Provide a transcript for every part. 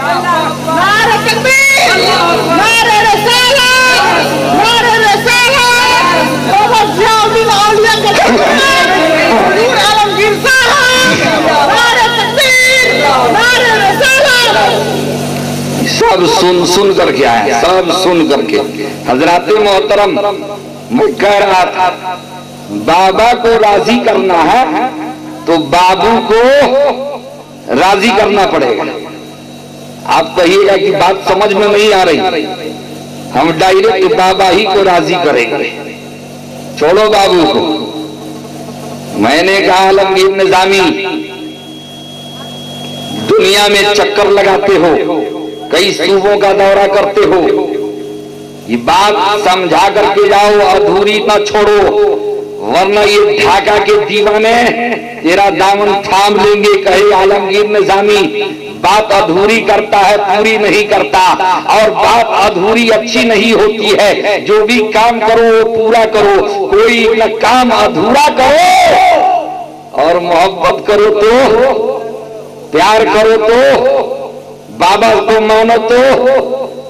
नारे तकबीर, नारे रिसालत, नारे रिसालत, मोहम्मद जियाउद्दीन औलिया के हुजूर आलमगीर साहब, नारे तकबीर, नारे रिसालत। सब सुन करके आए, सब सुन करके। हजरात मोहतरम, मैं कह रहा था बाबा को राजी करना है तो बाबू को राजी करना पड़ेगा। आप कहिएगा कि बात समझ में नहीं आ रही, हम डायरेक्ट बाबा ही को राजी करेंगे, छोड़ो बाबू को। मैंने कहा आलमगीर निजामी, दुनिया में चक्कर लगाते हो, कई सूबों का दौरा करते हो, ये बात समझा करके जाओ, अधूरी ना छोड़ो, वरना ये ढाका के दीवाने तेरा दामन थाम लेंगे। कहे आलमगीर निजामी बात अधूरी करता है, पूरी नहीं करता, और बात अधूरी अच्छी नहीं होती है। जो भी काम करो वो पूरा करो, कोई न काम अधूरा करो। और मोहब्बत करो तो, प्यार करो तो, बाबा को मानो तो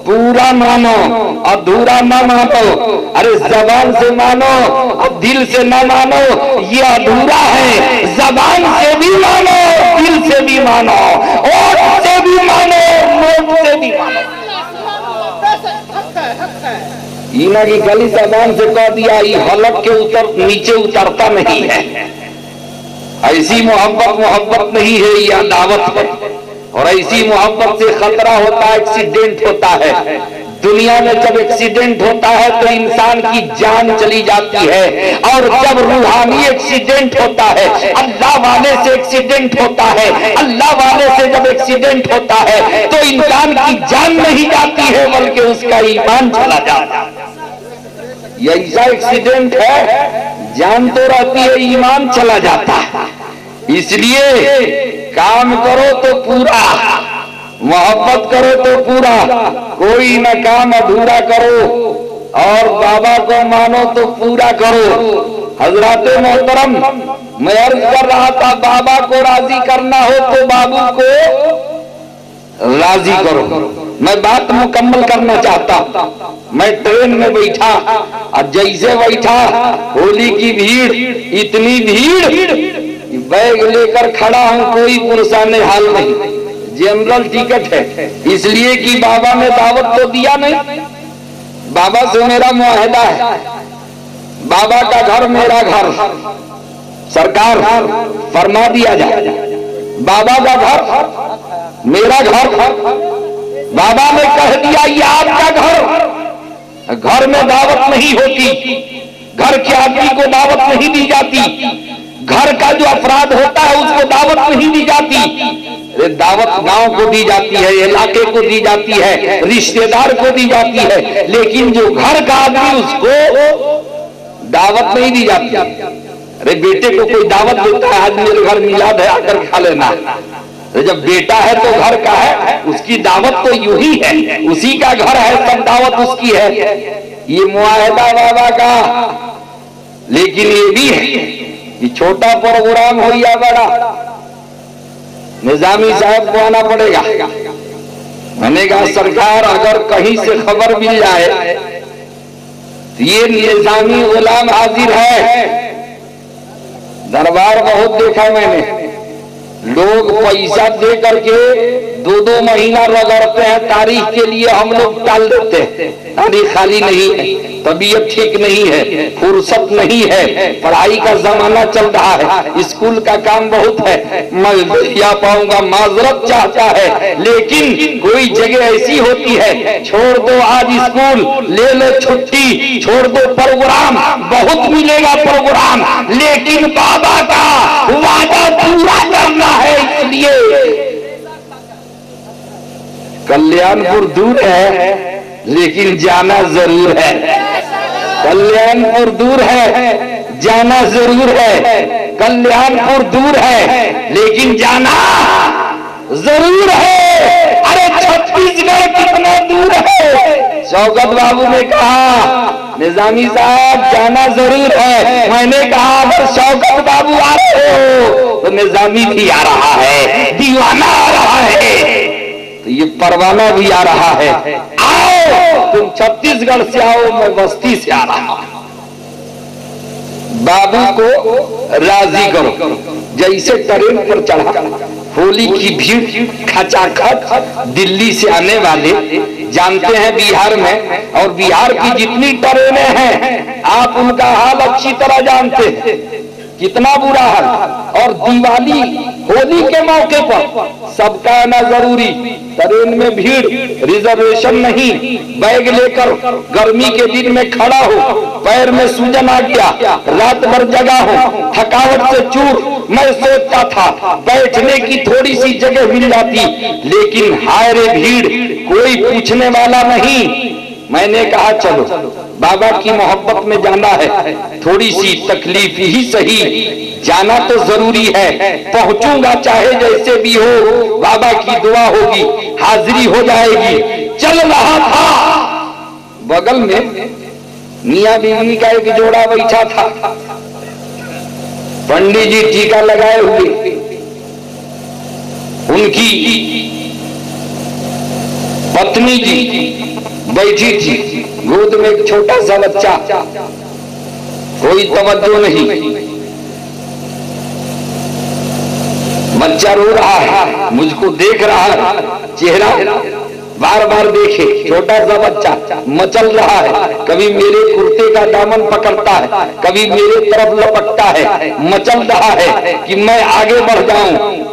पूरा मानो, अधूरा ना मानो। अरे जबान से मानो और दिल से ना मानो, ये अधूरा है। जबान से भी मानो, दिल से भी मानो, ओठ से भी मानो, नोट से भी मानो। इना की गली जबान से कह दिया, ये हलक के नीचे उतरता नहीं है। ऐसी मोहब्बत नहीं है, यह दावत है। और ऐसी मोहब्बत से खतरा होता है, एक्सीडेंट होता है। दुनिया में जब एक्सीडेंट होता है तो इंसान की जान चली जाती है, और जब रूहानी एक्सीडेंट होता है, अल्लाह वाले से एक्सीडेंट होता है, अल्लाह वाले से जब एक्सीडेंट होता है तो इंसान की जान नहीं जाती है, बल्कि उसका ईमान चला जाता है। ये ऐसा एक्सीडेंट है, जान तो रहती है, ईमान चला जाता है। इसलिए काम करो तो पूरा, मोहब्बत करो तो पूरा, कोई न काम अधूरा करो, और बाबा को मानो तो पूरा करो। हजराते मोहतरम, मैं अर्ज कर रहा था बाबा को राजी करना हो तो बाबू को राजी करो। मैं बात मुकम्मल करना चाहता। मैं ट्रेन में बैठा और जैसे बैठा, होली की भीड़, इतनी भीड़, बैग लेकर खड़ा हूं, कोई पुरसाने हाल नहीं, जनरल टिकट है, इसलिए कि बाबा ने दावत तो दिया नहीं। बाबा से मेरा मुआहदा है, बाबा का घर मेरा घर, सरकार फरमा दिया जाए, बाबा का घर मेरा घर। बाबा ने कह दिया ये आपका घर। घर में दावत नहीं होती, घर के आदमी को दावत नहीं दी जाती, घर का जो अफराद होता है उसको दावत नहीं दी जाती। दावत गांव को दी जाती है, इलाके को दी जाती है, रिश्तेदार को दी जाती है, लेकिन जो घर का आदमी उसको दावत नहीं दी जाती। अरे बेटे को कोई दावत देता है, आज मेरे घर मिलाद है, आकर खा लेना। जब बेटा है तो घर का है, उसकी दावत तो यूं ही है, उसी का घर है, सब दावत उसकी है। ये मुआहदा बाबा का। लेकिन ये भी है कि छोटा प्रोग्राम हो या बड़ा, निजामी साहब को आना पड़ेगा। मैंने कहा सरकार अगर कहीं से खबर मिल जाए तो ये निजामी गुलाम हाजिर है। दरबार बहुत देखा मैंने, लोग पैसा दे करके 2-2 महीना रगड़ते हैं तारीख के लिए, हम लोग टाल देते हैं। तारीख खाली नहीं है, तबीयत ठीक नहीं है, फुर्सत नहीं है, पढ़ाई का जमाना चल रहा है, स्कूल का काम बहुत है, मैं या पाऊंगा, माजरत चाहता है। लेकिन कोई जगह ऐसी होती है, छोड़ दो आज स्कूल, ले लो छुट्टी, छोड़ दो प्रोग्राम, बहुत मिलेगा प्रोग्राम, लेकिन बाबा का वादा पूरा करना है। इसलिए कल्याणपुर दूर है लेकिन जाना जरूर है। कल्याणपुर दूर है, जाना जरूर है। कल्याणपुर दूर है लेकिन जाना जरूर है। अरे छत्तीसगढ़ कितना दूर है। शौकत बाबू ने कहा निजामी साहब जाना जरूर है। मैंने कहा अगर शौकत बाबू आ रहे हो तो निजामी भी आ रहा है, दीवाना आ रहा है। तो ये परवाना भी आ रहा है, आओ तुम छत्तीसगढ़ से आओ, मैं बस्ती से आ रहा हूं, बाबू को राजी करो। जैसे ट्रेन पर चढ़ा, होली की भीड़ खचाखच, दिल्ली से आने वाले, जानते हैं बिहार में, और बिहार की जितनी ट्रेनें हैं आप उनका हाल अच्छी तरह जानते हैं, कितना बुरा हाल। और दिवाली होली के मौके पर सबका आना जरूरी, ट्रेन में भीड़, रिजर्वेशन नहीं, बैग लेकर गर्मी के दिन में खड़ा हो, पैर में सूजन आ गया, रात भर जगा हो, थकावट से चूर। मैं सोचता था बैठने की थोड़ी सी जगह मिल जाती, लेकिन हाय रे भीड़, कोई पूछने वाला नहीं। मैंने कहा चलो बाबा की मोहब्बत में जाना है, थोड़ी सी तकलीफ ही सही, जाना तो जरूरी है, पहुंचूंगा चाहे जैसे भी हो, बाबा की दुआ होगी, हाजिरी हो जाएगी। चल रहा था, बगल में मियां बीवी का एक जोड़ा बैठा था, पंडित जी टीका लगाए हुए, उनकी पत्नी जी बैठी थी, गोद में एक छोटा सा बच्चा, कोई तवज्जो नहीं, बच्चा रो रहा है, मुझको देख रहा है, चेहरा बार बार देखे, छोटा सा बच्चा मचल रहा है, कभी मेरे कुर्ते का दामन पकड़ता है, कभी मेरे तरफ लपकता है, मचल रहा है कि मैं आगे बढ़ जाऊं।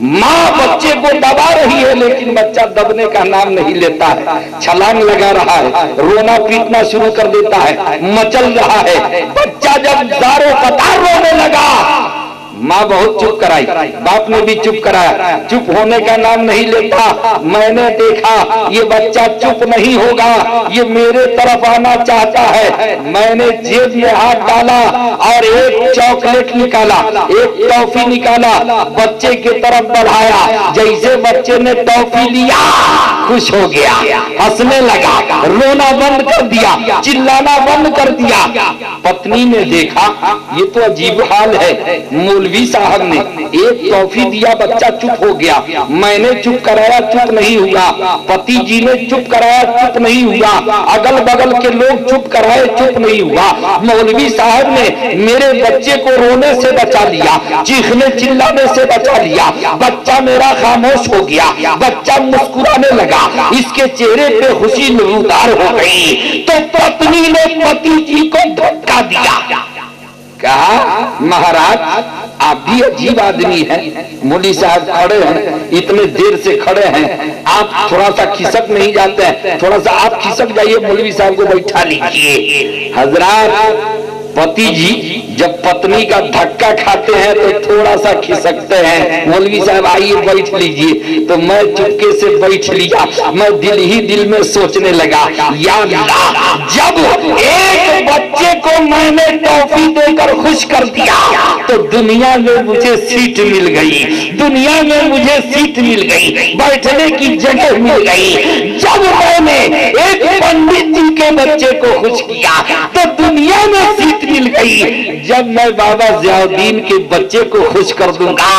माँ बच्चे को दबा रही है, लेकिन बच्चा दबने का नाम नहीं लेता है, छलांग लगा रहा है, रोना पीटना शुरू कर देता है, मचल रहा है। बच्चा जब दारो कतार रोने लगा, माँ बहुत चुप कराई, बाप ने भी चुप कराया, चुप होने का नाम नहीं लेता। मैंने देखा ये बच्चा चुप नहीं होगा, ये मेरे तरफ आना चाहता है। मैंने जेब में हाथ डाला और एक चॉकलेट निकाला, एक टॉफी निकाला, बच्चे की तरफ बढ़ाया। जैसे बच्चे ने टॉफी लिया, खुश हो गया, हंसने लगा, रोना बंद कर दिया, चिल्लाना बंद कर दिया। पत्नी ने देखा ये तो अजीब हाल है, मौलवी साहब ने एक टॉफी दिया, बच्चा चुप हो गया, मैंने चुप कराया, चुप नहीं हुआ, पति जी ने चुप कराया, चुप नहीं हुआ, अगल बगल के लोग चुप कराए, चुप नहीं हुआ। मौलवी साहब ने मेरे बच्चे को रोने से बचा लिया, चीखने चिल्लाने से बचा लिया, बच्चा मेरा खामोश हो गया, बच्चा मुस्कुराने लगा, इसके चेहरे पे खुशी नूरदार हो गई। तो पत्नी ने पति जी को धक्का दिया, कहा महाराज आप भी अजीब आदमी हैं, मौलवी साहब खड़े हैं, इतने देर से खड़े हैं, आप थोड़ा सा खिसक नहीं जाते हैं, थोड़ा सा आप खिसक जाइए, मौलवी साहब को बैठा लीजिए। हजरात, पति जी जब पत्नी का धक्का खाते हैं तो थोड़ा सा खिसकते हैं, मौलवी साहब आइए बैठ लीजिए। तो मैं चुपके से बैठ लिया, मैं दिल ही दिल में सोचने लगा, या अल्लाह, जब एक बच्चे को मैंने टॉफी देकर खुश कर दिया तो दुनिया में मुझे सीट मिल गई, दुनिया में मुझे सीट मिल गई, बैठने की जगह मिल गई। जब मैंने एक पंडित जी के बच्चे को खुश किया तो दुनिया में सीट मिल गई। जब मैं बाबा ज़ियाउद्दीन के बच्चे को खुश कर दूंगा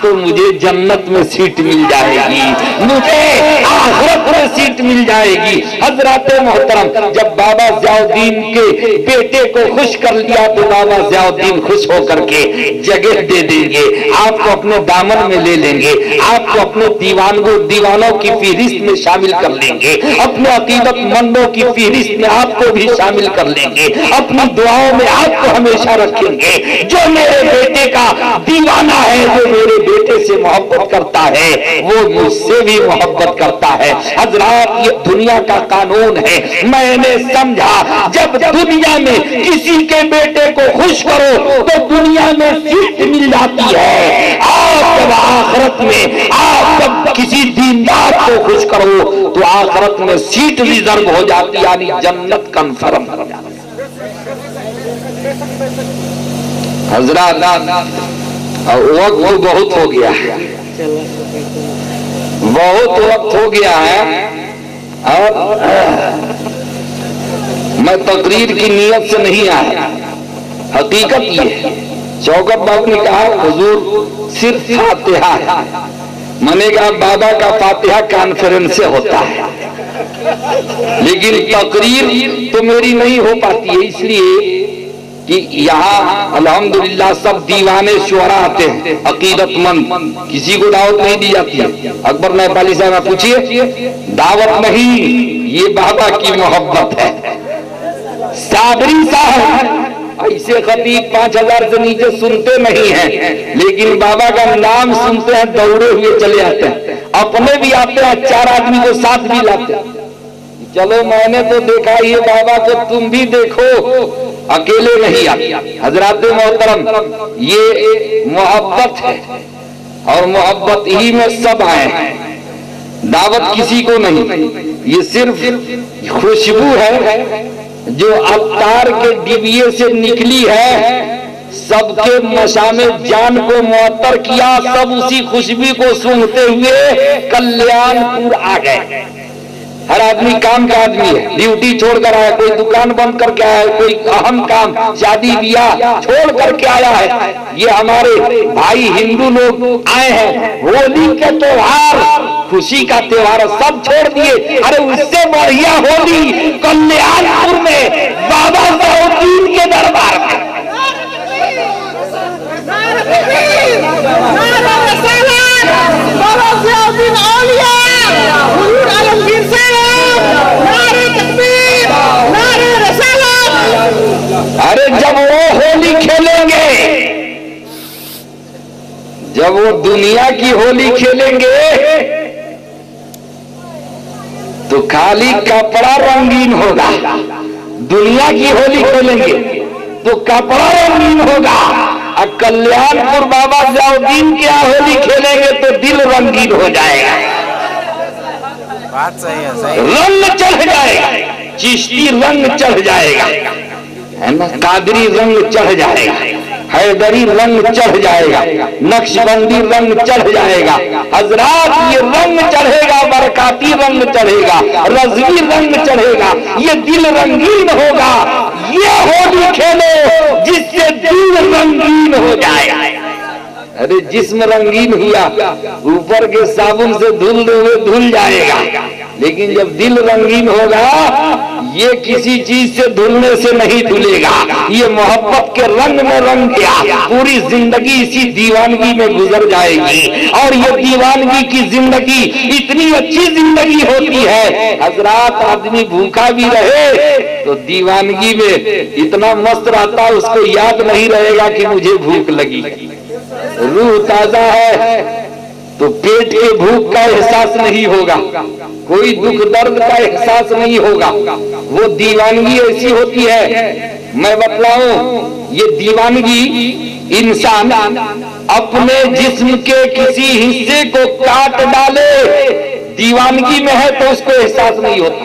तो मुझे जन्नत में सीट मिल जाएगी, मुझे आखिरत में सीट मिल जाएगी। हजरत मोहतरम, जब बाबा ज़ियाउद्दीन के बेटे को खुश कर लिया तो बाबा ज़ियाउद्दीन खुश होकर के जगह दे देंगे, आपको अपने दामन में ले लेंगे, आपको अपने दीवानों की फहरिस्त में शामिल कर लेंगे, अपने अकीदतमंदों की फहरिस्त में आपको भी शामिल कर लेंगे, अपनी दुआओं में आपको हमेशा रखेंगे। जो मेरे बेटे का दीवाना है, जो मेरे बेटे से मोहब्बत करता है, वो मुझसे भी मोहब्बत करता है। हजरात, ये दुनिया का कानून है। मैंने समझा जब दुनिया में किसी के बेटे को खुश करो तो दुनिया में सीट मिल जाती है, और जब आखिरत में आप जब किसी दीनदार को खुश करो तो आखिरत में सीट रिजर्व हो जाती, यानी जन्नत कंफर्म हो जाती। हजरात, वक्त बहुत हो गया है, बहुत वक्त हो गया है, और मैं तकरीर की नीयत से नहीं आया। हकीकत ये है, शौकत बाबू ने कहा हुजूर सिर्फ फातिहा है, मानेगा बाबा का फातिहा कॉन्फ्रेंस से होता है, लेकिन तकरीर तो मेरी नहीं हो पाती है, इसलिए कि यहाँ अल्हम्दुलिल्लाह सब दीवाने शुअरा आते हैं, अकीदतमंद, किसी को दावत नहीं दी जाती है। अकबर नेपाली साहब पूछिए, दावत नहीं, ये बाबा की मोहब्बत है। साबरी साहब ऐसे खतीब 5000 से नीचे सुनते नहीं हैं, लेकिन बाबा का नाम सुनते हैं दौड़े हुए चले आते हैं, अपने भी आते हैं, 4 आदमी को साथ भी लाते हैं। चलो मैंने तो देखा ये बाबा को, तुम भी देखो, अकेले नहीं आते। हजरात मोहतरम, ये मोहब्बत है और मोहब्बत ही में सब आए हैं, दावत किसी को नहीं। ये सिर्फ खुशबू है जो अवतार के डिबिये से निकली है, सबके मशामे जान को मुअत्तर किया, सब उसी खुशबू को सूंघते हुए कल्याणपुर आ गए। हर आदमी काम का आदमी है, ड्यूटी छोड़कर आया, कोई दुकान बंद करके आया है, कोई अहम काम शादी ब्याह छोड़ करके आया है। ये हमारे भाई हिंदू लोग आए हैं, होली के त्योहार, खुशी का त्योहार सब छोड़ दिए। अरे उससे बढ़िया होली कल्याणपुर में बाबा ज़ियाउद्दीन के दरबार में। बाबा ज़ियाउद्दीन औलिया, हुजूर आलमगीर साहब, नारे तकबीर, नारे रिसालत। अरे जब वो होली खेलेंगे, जब वो दुनिया की होली खेलेंगे तो खाली कपड़ा रंगीन होगा, दुनिया की होली खेलेंगे तो कपड़ा रंगीन होगा, और कल्याणपुर बाबा ज़ियाउद्दीन के यहाँ होली खेलेंगे तो दिल रंगीन हो जाएगा। बात सही है, सही रंग चढ़ जाएगा, चिश्ती रंग चढ़ जाएगा, है ना, कादरी रंग चढ़ जाएगा, हैदरी रंग चढ़ जाएगा, नक्शबंदी रंग चढ़ जाएगा। हजरात ये रंग चढ़ेगा, बरकाती रंग चढ़ेगा, रज़वी रंग चढ़ेगा, ये दिल रंगीन होगा। ये होली खेलो जिससे दिल रंगीन हो जाए। अरे जिस्म रंगीन हुआ, ऊपर के साबुन से धुल हुए धुल जाएगा, लेकिन जब दिल रंगीन होगा, ये किसी चीज से धुलने से नहीं धुलेगा, ये मोहब्बत के रंग में रंग गया, पूरी जिंदगी इसी दीवानगी में गुजर जाएगी। और ये दीवानगी की जिंदगी इतनी अच्छी जिंदगी होती है, हजरात आदमी भूखा भी रहे तो दीवानगी में इतना मस्त रहता, उसको याद नहीं रहेगा कि मुझे भूख लगी। रूह ताजा है तो पेट के भूख का एहसास नहीं होगा, कोई दुख दर्द का एहसास नहीं होगा। वो दीवानगी ऐसी होती है, मैं बतलाऊं, ये दीवानगी इंसान अपने जिस्म के किसी हिस्से को काट डाले, दीवानगी में है तो उसको एहसास नहीं होता।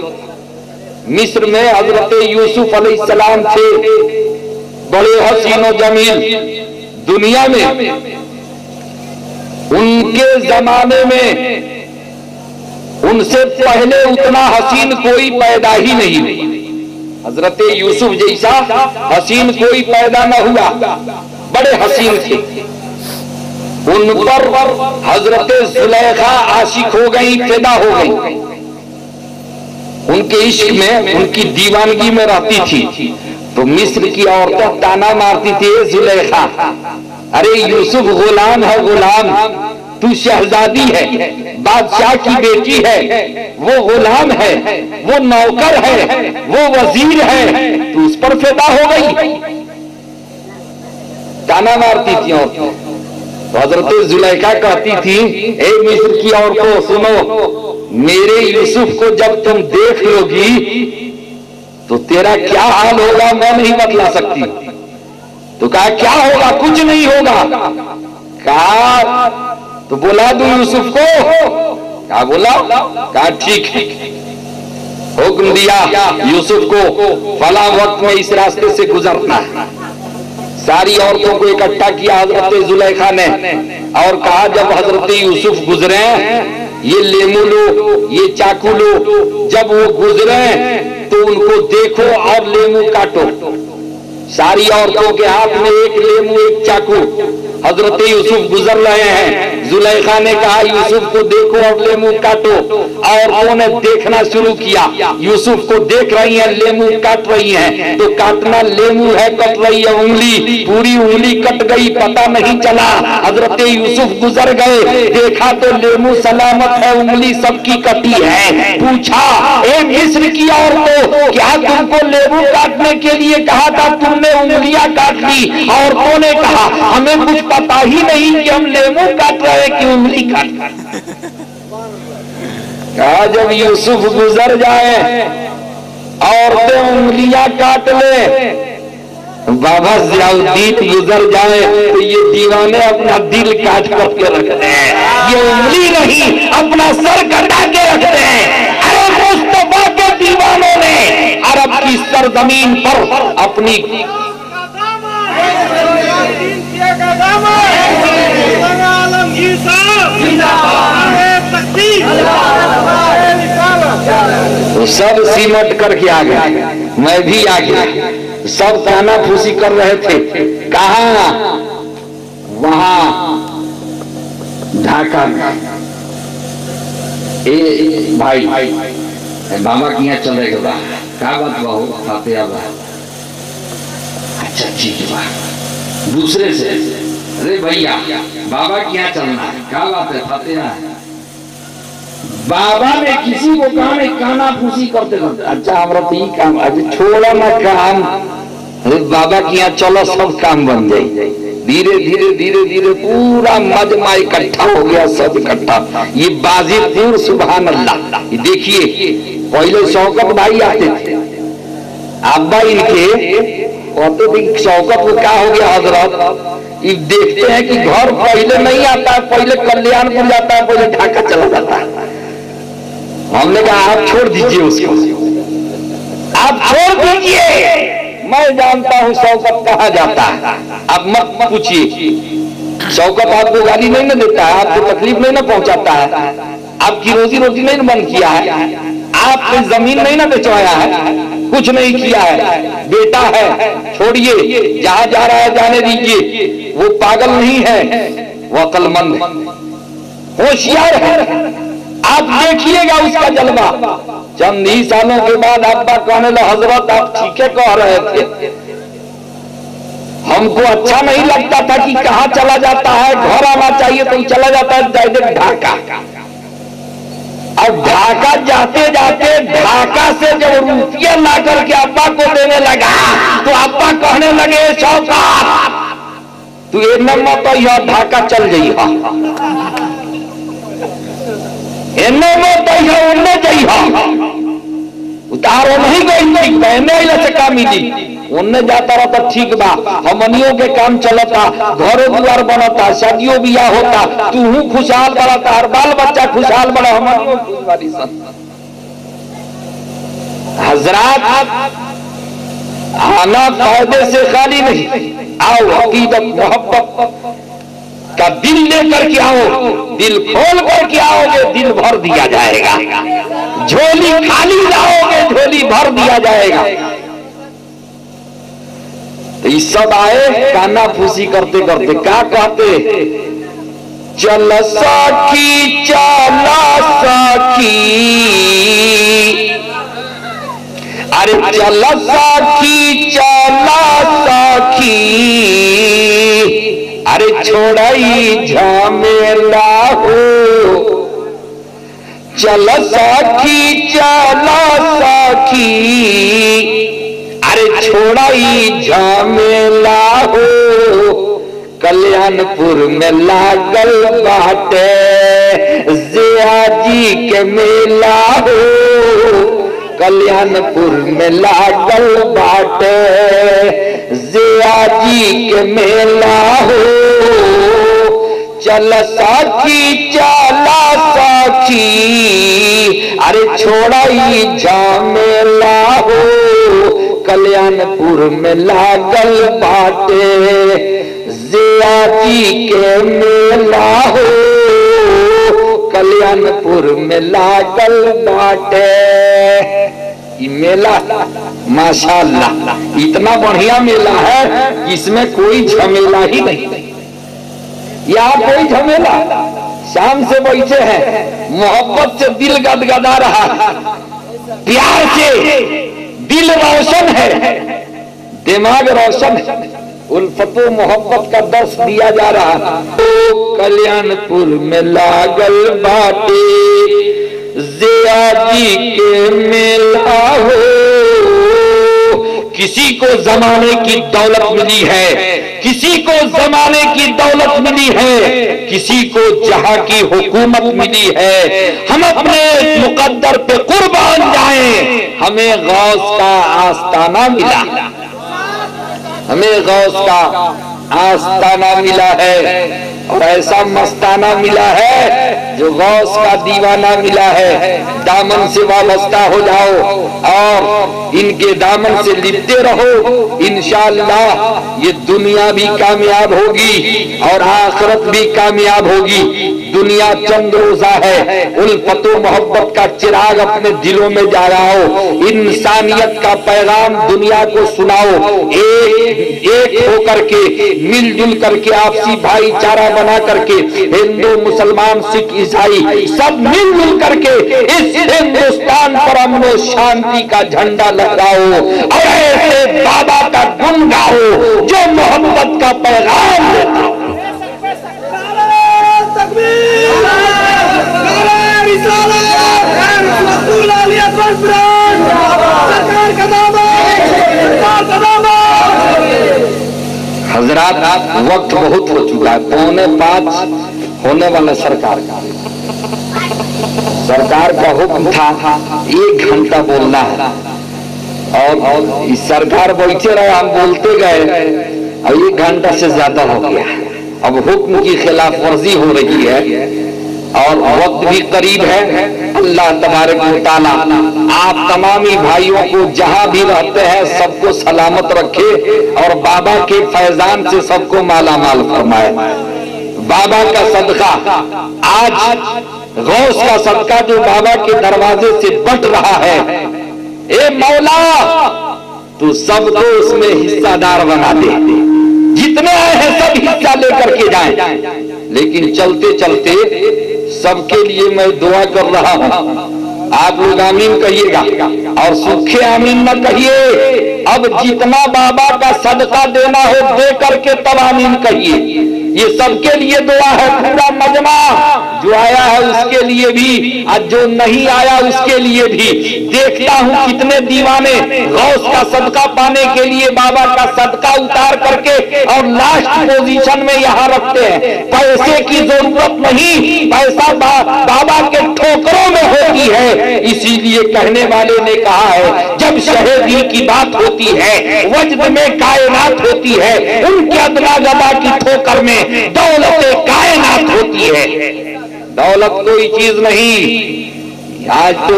मिस्र में हजरत यूसुफ अलैहिस्सलाम थे, बड़े हसीन और जमील, दुनिया में उनके जमाने में उनसे पहले उतना हसीन कोई पैदा ही नहीं हुआ। हजरत यूसुफ जैसा हसीन कोई पैदा न हुआ, बड़े हसीन थे। उन पर हजरत जुलेखा आशिक हो गई, पैदा हो गई, उनके इश्क में, उनकी दीवानगी में रहती थी। तो मिस्र की औरतें ताना मारती थी, जुलेखा अरे यूसुफ गुलाम है, गुलाम, तू शहजादी है, बादशाह की बेटी है, वो गुलाम है, वो नौकर है, वो वजीर है, तू उस पर फिदा हो गई। ताना मारती थी औरतें। तो हजरत जुलेखा कहती थी, ए मिस्र की औरतों सुनो, मेरे यूसुफ को जब तुम देख लोगी तो तेरा क्या हाल होगा मैं नहीं बतला सकती। तो कहा क्या होगा? कुछ नहीं होगा। कहा तो बुला दूं यूसुफ को? क्या बोला? कहा ठीक है। हुक्म दिया यूसुफ को फला वक्त में इस रास्ते से गुजरना है। सारी औरतों को इकट्ठा किया हजरत जुलेखा ने और कहा जब हजरत यूसुफ गुजरे, ये लेमू लो, ये चाकू लो, जब वो गुजरे तो उनको देखो और लेमू काटो। सारी औरतों के हाथ में एक लेमू एक चाकू। हजरत यूसुफ गुजर रहे हैं, जुलेखा ने कहा यूसुफ को देखो और लेमू काटो। औरतों ने देखना शुरू किया, यूसुफ को देख रही हैं, लेमू काट रही हैं। तो काटना लेमू है, कट रही है उंगली, पूरी उंगली कट गई, पता नहीं चला। हजरत यूसुफ गुजर गए, देखा तो लेमू सलामत है, उंगली सबकी कटी है। पूछा, ए मिस्र की औरतों, क्या तुमको लेमू काटने के लिए कहा था, तुमने उंगलियां काट ली? औरतों ने कहा, हमें कुछ पता ही नहीं कि हम लेमू काट रहे कि उंगली काट रहे। कहा जब यूसुफ गुजर जाए, औरतें उंगलियां काट ले, बाबा जियाउद्दीन गुजर जाए तो ये दीवाने अपना दिल काट करके रखते हैं, ये उंगली नहीं अपना सर कटा के रखते हैं। अरे मुस्तफा के दीवानों ने अरब की सरजमीन पर अपनी सब सिमट करके आ गए, मैं भी आ गया। सब काना फूसी कर रहे थे। कहा? वहां ढाका में। ए भाई बाबा की यहाँ चल रहे बा, क्या बात बाहो फातिहा बा? अच्छा ठीक बा। दूसरे से, अरे भैया बाबा की यहाँ चलना है, क्या बात है? फातिहा है। बाबा ने किसी को कहा नहीं, काना फूसी करते करते, अच्छा हमारा तो ही काम, अभी छोड़ा ना काम, अरे बाबा की यहाँ चलो सब काम बन जाए। धीरे धीरे धीरे धीरे पूरा मजमा इकट्ठा हो गया, सब इकट्ठा। ये बाजीपुर, सुभान अल्लाह। ये देखिए, पहले शौकत भाई आते थे, अब्बा इनके कहते थे शौकत को क्या हो गया हजरत? ये देखते हैं कि घर पहले नहीं आता, पहले कल्याणपुर जाता है, पहले ढाका चला जाता है। हमने कहा आप छोड़ दीजिए उसको, आप छोड़ दीजिए, मैं जानता हूं शौकत कहा जाता है, आप मत पूछिए। शौकत आपको गाली नहीं ना देता है, आपको तकलीफ नहीं ना पहुंचाता है, आपकी रोजी रोटी नहीं ना बंद किया है, आपने जमीन नहीं ना बेचवाया है, कुछ नहीं किया है, बेटा है, छोड़िए, जहां जा रहा है जाने दीजिए। वो पागल नहीं है, वो अक्लमंद है, होशियार है। आप देखिएगा उसका जलवा। चंद ही सालों के बाद अब्बा कहने लगे हजरत आप ठीक है कह रहे थे, हमको अच्छा नहीं लगता था कि कहाँ चला जाता है, घर आना चाहिए तो चला जाता है डायरेक्ट ढाका। अब ढाका जाते जाते ढाका से जब रुपया ला करके अब्बा को देने लगा तो अब्बा कहने लगे शौकत तू ये नम्बर तो यह ढाका चल जाइए, उतारो नहीं गई बहने मिली, उनने जाता रहता ठीक बा, हमनियों के काम चलता, घरों द्वार बनता, शादियों बियाह होता, तू खुशहाल बढ़ता, हर बाल बच्चा खुशहाल बड़ा, हमनियों खुशहाली सन। हजरात आना फायदे से खाली नहीं, आओ अकीदत मोहब्बत का दिल लेकर के आओ, दिल खोल कर के आओगे दिल भर दिया जाएगा, झोली खाली जाओगे झोली भर दिया जाएगा। तो इस सब आए काना फूसी करते करते क्या कहते, चल सखी चला सखी, अरे चल सखी चला सखी, अरे छोड़ाई झमेला हो, चल सखी चला सखी, अरे छोड़ाई झमेला हो, कल्याणपुर में लागल बाटे जिया जी के मेला हो, कल्याणपुर में लागल बाटे जिया जी के मेला हो, चल साखी चला साखी, अरे छोड़ाई झमेला हो, कल्याणपुर में लागल बाटे जिया जी के मेला हो, कल्याणपुर में लागल बाटे। मेला माशाअल्लाह इतना बढ़िया मेला है कि इसमें कोई झमेला ही नहीं। यहाँ कोई झमेला, शाम से बैठे हैं, मोहब्बत से दिल गदगदा रहा, प्यार से दिल रोशन है, दिमाग रोशन है, उल्फतो मोहब्बत का दर्श दिया जा रहा। तो कल्याणपुर में लागल बाटे जियाजी के मेला हो, किसी को जमाने की दौलत मिली है, किसी को जमाने की दौलत मिली है, किसी को जहां की हुकूमत मिली है। हम अपने मुकद्दर पे कुर्बान जाएं, हमें गौस का आस्ताना मिला, हमें गौस का आस्ताना मिला है, और ऐसा मस्ताना मिला है जो गौस का दीवाना मिला है। दामन से वाबस्ता हो जाओ और इनके दामन से लिपटे रहो, इंशाअल्लाह ये दुनिया भी कामयाब होगी और आखिरत भी कामयाब होगी। दुनिया चंद रोजा है, उल्फतो मोहब्बत का चिराग अपने दिलों में जलाओ, इंसानियत का पैगाम दुनिया को सुनाओ, एक होकर के मिलजुल करके आपसी भाईचारा बना करके हिंदू मुसलमान सिख ईसाई सब मिलजुल करके इस हिंदुस्तान पर अमन और शांति का झंडा लहराओ और ऐसे बाबा का गुण गाओ जो मोहब्बत का पैगाम देता हो। हजरात वक्त बहुत हो चुका है, 4:45 होने वाला। सरकार का हुक्म था 1 घंटा बोलना है और इस सरकार बैठे रहे, हम बोलते गए और 1 घंटा से ज्यादा हो गया। अब हुक्म की खिलाफ वर्जी हो रही है और वक्त भी करीब है। अल्लाह तबारक व तआला आप तमामी भाइयों को जहां भी रहते हैं सबको सलामत रखे और बाबा के फैजान से सबको माला माल फरमाए। बाबा का सदका, आज गौस का सदका जो बाबा के दरवाजे से बट रहा है, ए मौला तू सबको उसमें हिस्सादार बना दे, जितने आए हैं सब हिस्सा लेकर के जाएं। लेकिन चलते चलते सबके लिए मैं दुआ कर रहा हूं, आप लोग आमीन कहिएगा और सूखे आमीन न कहिए। अब जितना बाबा का सदका देना हो दे करके तब आमीन कहिए। ये सबके लिए दुआ है, पूरा मजमा जो आया है उसके लिए भी और जो नहीं आया उसके लिए भी। देखता हूं कितने दीवाने गौस का सदका पाने के लिए बाबा का सदका उतार करके और लास्ट पोजीशन में यहाँ रखते हैं। पैसे की जरूरत नहीं, पैसा बाबा के ठोकरों में होती है। इसीलिए कहने वाले ने कहा है जब शहीदी की बात होती है वज्द में कायनात होती है, उनके अदला गदा की ठोकर में दौलत कायनात होती है। दौलत कोई चीज नहीं। आज तो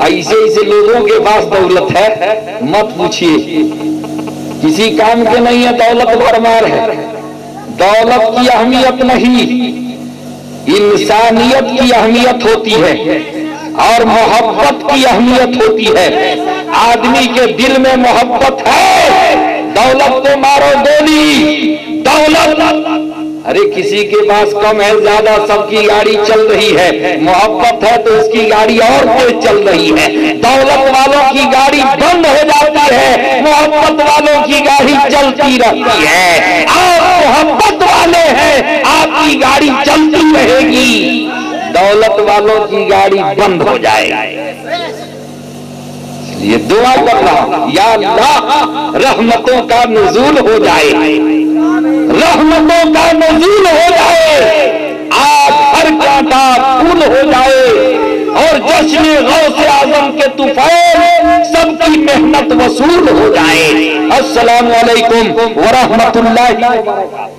ऐसे ऐसे लोगों के पास दौलत है, मत पूछिए, किसी काम के नहीं है, दौलत भरमार है। दौलत की अहमियत नहीं, इंसानियत की अहमियत होती है और मोहब्बत की अहमियत होती है। आदमी के दिल में मोहब्बत है, दौलत को मारो गोली। दौलत अरे किसी के पास कम है, ज्यादा, सबकी गाड़ी चल रही है। मोहब्बत है तो उसकी गाड़ी और तेज चल रही है। दौलत वालों की गाड़ी बंद हो जाती है, मोहब्बत वालों की गाड़ी चलती रहती है। आप मोहब्बत वाले हैं, आपकी गाड़ी चलती रहेगी, दौलत वालों की गाड़ी बंद हो जाएगी। ये दुआ कर रहा हूं, या अल्लाह रहमतों का नुज़ूल हो जाए, रहमतों का नुज़ूल हो जाए, आज हर कांटा फूल हो जाए और जश्न गौसे आज़म के तूफान सबकी मेहनत वसूल हो जाए। अस्सलामु अलैकुम व रहमतुल्लाहि व बरकातहू।